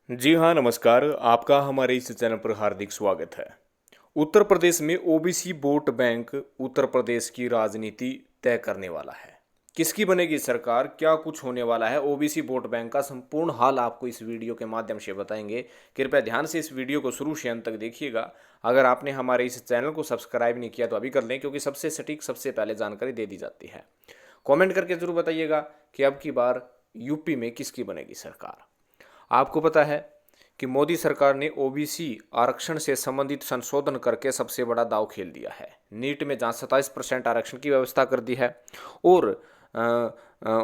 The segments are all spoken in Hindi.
जी हाँ, नमस्कार। आपका हमारे इस चैनल पर हार्दिक स्वागत है। उत्तर प्रदेश में OBC vote bank Uttar Pradesh की राजनीति तय करने वाला है। किसकी बनेगी सरकार, क्या कुछ होने वाला है, ओबीसी वोट बैंक का संपूर्ण हाल आपको इस वीडियो के माध्यम से बताएंगे। कृपया ध्यान से इस वीडियो को शुरू से अंत तक देखिएगा। अगर आपने हमारे इस चैनल को सब्सक्राइब नहीं किया तो अभी कर लें, क्योंकि सबसे सटीक सबसे पहले जानकारी दे दी जाती है। कमेंट करके जरूर बताइएगा कि अब की बार यूपी में किसकी बनेगी सरकार। आपको पता है कि मोदी सरकार ने ओबीसी आरक्षण से संबंधित संशोधन करके सबसे बड़ा दांव खेल दिया है। नीट में जहां 27% आरक्षण की व्यवस्था कर दी है और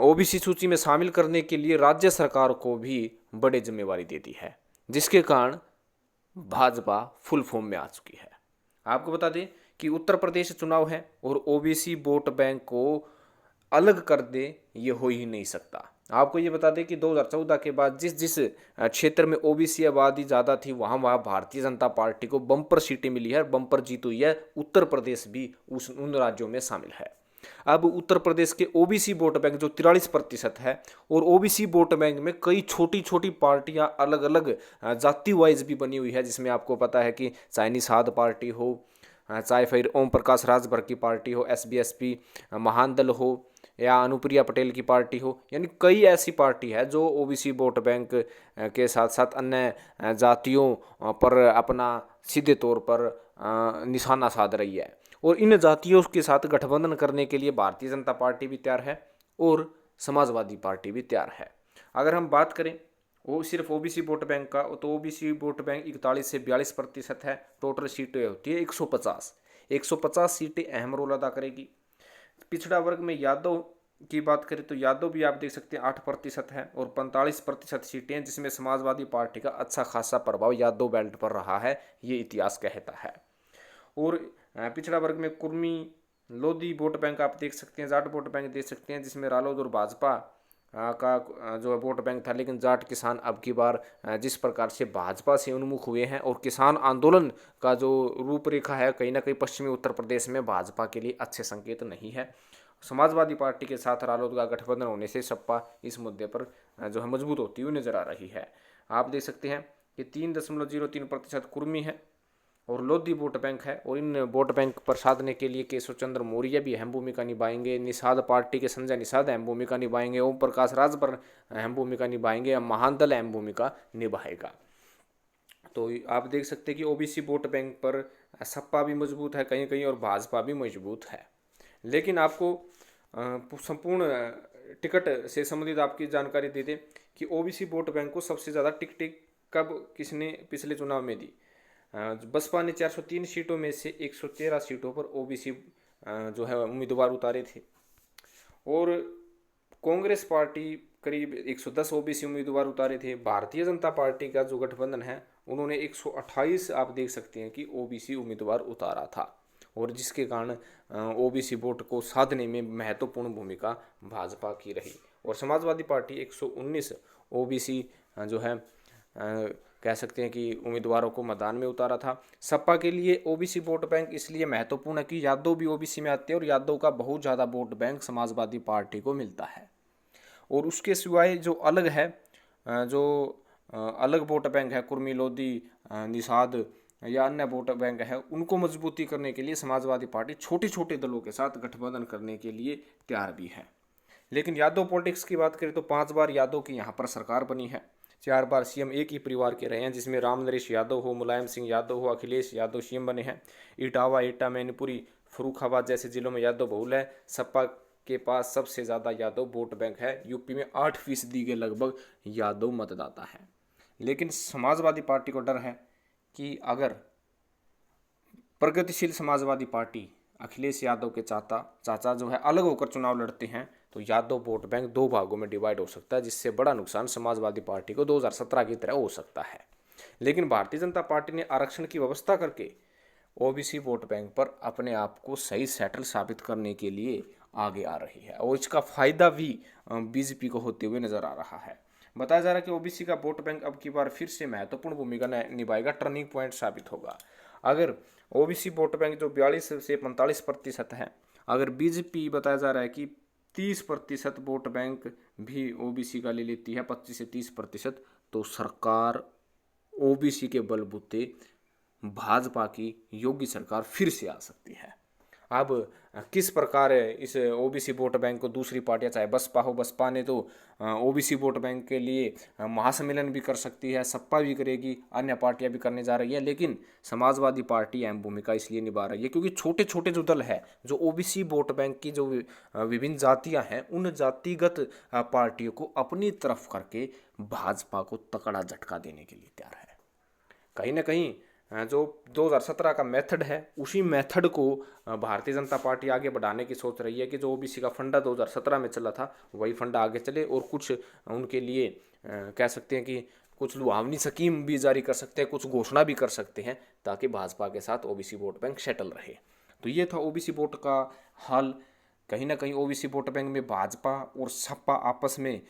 ओबीसी सूची में शामिल करने के लिए राज्य सरकार को भी बड़ी जिम्मेवारी दे दी है, जिसके कारण भाजपा फुल फॉर्म में आ चुकी है। आपको बता दें कि उत्तर प्रदेश चुनाव है और ओबीसी वोट बैंक को अलग कर दे, ये हो ही नहीं सकता। आपको ये बता दें कि 2014 के बाद जिस जिस क्षेत्र में ओबीसी आबादी ज़्यादा थी वहाँ वहाँ भारतीय जनता पार्टी को बम्पर सीटें मिली है, बम्पर जीत हुई है। उत्तर प्रदेश भी उन राज्यों में शामिल है। अब उत्तर प्रदेश के ओबीसी वोट बैंक जो 43% है, और ओबीसी वोट बैंक में कई छोटी छोटी पार्टियां अलग अलग जाति वाइज भी बनी हुई है, जिसमें आपको पता है कि चाहे निषाद पार्टी हो, चाहे फिर ओम प्रकाश राजभर की पार्टी हो, एसबीएसपी महान दल हो, या अनुप्रिया पटेल की पार्टी हो। यानी कई ऐसी पार्टी है जो ओबीसी वोट बैंक के साथ साथ अन्य जातियों पर अपना सीधे तौर पर निशाना साध रही है। और इन जातियों के साथ गठबंधन करने के लिए भारतीय जनता पार्टी भी तैयार है और समाजवादी पार्टी भी तैयार है। अगर हम बात करें वो सिर्फ ओबीसी वोट बैंक का, तो ओबीसी वोट बैंक 41 से 42% है। टोटल सीटें होती है 150। 150 सीटें अहम रोल अदा करेगी। पिछड़ा वर्ग में यादव की बात करें तो यादव भी आप देख सकते हैं 8% है और 45% सीटें हैं, जिसमें समाजवादी पार्टी का अच्छा खासा प्रभाव यादव बेल्ट पर रहा है, ये इतिहास कहता है। और पिछड़ा वर्ग में कुर्मी लोधी वोट बैंक आप देख सकते हैं, जाट वोट बैंक देख सकते हैं, जिसमें रालोद और भाजपा का जो है वोट बैंक था। लेकिन जाट किसान अब की बार जिस प्रकार से भाजपा से उन्मुख हुए हैं और किसान आंदोलन का जो रूपरेखा है, कहीं ना कहीं पश्चिमी उत्तर प्रदेश में भाजपा के लिए अच्छे संकेत नहीं है। समाजवादी पार्टी के साथ रालोद का गठबंधन होने से सपा इस मुद्दे पर जो है मजबूत होती हुई नजर आ रही है। आप देख सकते हैं कि 3.03% कुर्मी है और लोधी वोट बैंक है, और इन वोट बैंक पर साधने के लिए केशव चंद्र मौर्य भी अहम भूमिका निभाएंगे। निषाद पार्टी के संजय निषाद अहम भूमिका निभाएंगे। ओम प्रकाश राजभर अहम भूमिका निभाएंगे। महान दल अहम भूमिका निभाएगा। तो आप देख सकते हैं कि ओबीसी वोट बैंक पर सपा भी मजबूत है कहीं कहीं और भाजपा भी मजबूत है। लेकिन आपको संपूर्ण टिकट से संबंधित आपकी जानकारी दे दें कि ओबीसी वोट बैंक को सबसे ज़्यादा टिकटें कब किसने पिछले चुनाव में दी। बसपा ने 403 सीटों में से 113 सीटों पर ओबीसी जो है उम्मीदवार उतारे थे, और कांग्रेस पार्टी करीब 110 ओबीसी उम्मीदवार उतारे थे। भारतीय जनता पार्टी का जो गठबंधन है उन्होंने 128 आप देख सकते हैं कि ओबीसी उम्मीदवार उतारा था, और जिसके कारण ओबीसी वोट को साधने में महत्वपूर्ण भूमिका भाजपा की रही। और समाजवादी पार्टी 119 ओबीसी जो है कह सकते हैं कि उम्मीदवारों को मैदान में उतारा था। सपा के लिए ओबीसी वोट बैंक इसलिए महत्वपूर्ण है कि यादव भी ओबीसी में आते हैं और यादव का बहुत ज़्यादा वोट बैंक समाजवादी पार्टी को मिलता है। और उसके सिवाय जो अलग है, जो अलग वोट बैंक है, कुर्मी लोधी निषाद या अन्य वोट बैंक है, उनको मजबूती करने के लिए समाजवादी पार्टी छोटे छोटे दलों के साथ गठबंधन करने के लिए तैयार भी है। लेकिन यादव पॉलिटिक्स की बात करें तो 5 बार यादव की यहाँ पर सरकार बनी है। 4 बार सीएम एक ही परिवार के रहे हैं, जिसमें राम नरेश यादव हो, मुलायम सिंह यादव हो, अखिलेश यादव सीएम बने हैं। इटावा, एटा, मैनपुरी, फर्रुखाबाद जैसे जिलों में यादव बहुल है। सपा के पास सबसे ज़्यादा यादव वोट बैंक है। यूपी में 8% के लगभग यादव मतदाता है। लेकिन समाजवादी पार्टी को डर है कि अगर प्रगतिशील समाजवादी पार्टी अखिलेश यादव के चाचा जो है अलग होकर चुनाव लड़ते हैं, तो यादव वोट बैंक 2 भागों में डिवाइड हो सकता है, जिससे बड़ा नुकसान समाजवादी पार्टी को 2017 की तरह हो सकता है। लेकिन भारतीय जनता पार्टी ने आरक्षण की व्यवस्था करके ओबीसी वोट बैंक पर अपने आप को सही सेटल साबित करने के लिए आगे आ रही है, और इसका फायदा भी बीजेपी को होते हुए नजर आ रहा है। बताया जा रहा है कि ओबीसी का वोट बैंक अब की बार फिर से महत्वपूर्ण भूमिका निभाएगा, टर्निंग पॉइंट साबित होगा। अगर ओबीसी वोट बैंक जो 42 से 45% है, अगर बीजेपी बताया जा रहा है कि 30% वोट बैंक भी ओबीसी का ले लेती है, 25 से 30%, तो सरकार ओबीसी के बलबूते भाजपा की योगी सरकार फिर से आ सकती है। अब किस प्रकार इस ओबीसी वोट बैंक को दूसरी पार्टियां, चाहे बसपा हो, बसपा ने तो ओबीसी वोट बैंक के लिए महासम्मेलन भी कर सकती है, सपा भी करेगी, अन्य पार्टियां भी करने जा रही है, लेकिन समाजवादी पार्टी अहम भूमिका इसलिए निभा रही है क्योंकि छोटे छोटे जो दल है, जो ओबीसी वोट बैंक की जो विभिन्न जातियां हैं, उन जातिगत पार्टियों को अपनी तरफ करके भाजपा को तकड़ा झटका देने के लिए तैयार है। कहीं ना कहीं जो 2017 का मेथड है, उसी मेथड को भारतीय जनता पार्टी आगे बढ़ाने की सोच रही है कि जो ओबीसी का फंडा 2017 में चला था वही फंडा आगे चले और कुछ उनके लिए कह सकते हैं कि कुछ लुभावनी स्कीम भी जारी कर सकते हैं, कुछ घोषणा भी कर सकते हैं, ताकि भाजपा के साथ ओबीसी वोट बैंक सेटल रहे। तो ये था ओबीसी वोट का हाल। कहीं ना कहीं ओबीसी वोट बैंक में भाजपा और सपा आपस में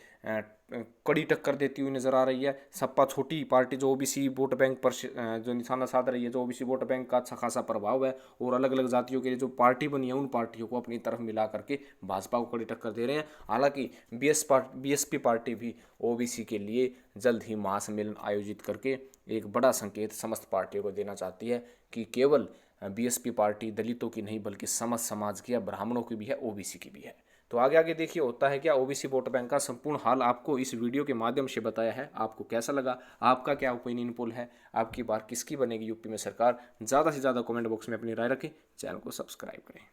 कड़ी टक्कर देती हुई नजर आ रही है। सपा छोटी पार्टी जो ओबीसी वोट बैंक पर जो निशाना साध रही है, जो ओबीसी वोट बैंक का अच्छा खासा प्रभाव है, और अलग अलग जातियों के लिए जो पार्टी बनी है, उन पार्टियों को अपनी तरफ मिला करके भाजपा को कड़ी टक्कर दे रहे हैं। हालांकि बीएसपी पार्टी भी ओबीसी के लिए जल्द ही महासम्मेलन आयोजित करके एक बड़ा संकेत समस्त पार्टियों को देना चाहती है कि केवल बीएसपी पार्टी दलितों की नहीं बल्कि समस्त समाज की है, ब्राह्मणों की भी है, ओबीसी की भी है। तो आगे आगे देखिए होता है क्या। ओबीसी वोट बैंक का संपूर्ण हाल आपको इस वीडियो के माध्यम से बताया है। आपको कैसा लगा, आपका क्या ओपिनियन पोल है, आपकी बार किसकी बनेगी यूपी में सरकार? ज़्यादा से ज़्यादा कमेंट बॉक्स में अपनी राय रखें, चैनल को सब्सक्राइब करें।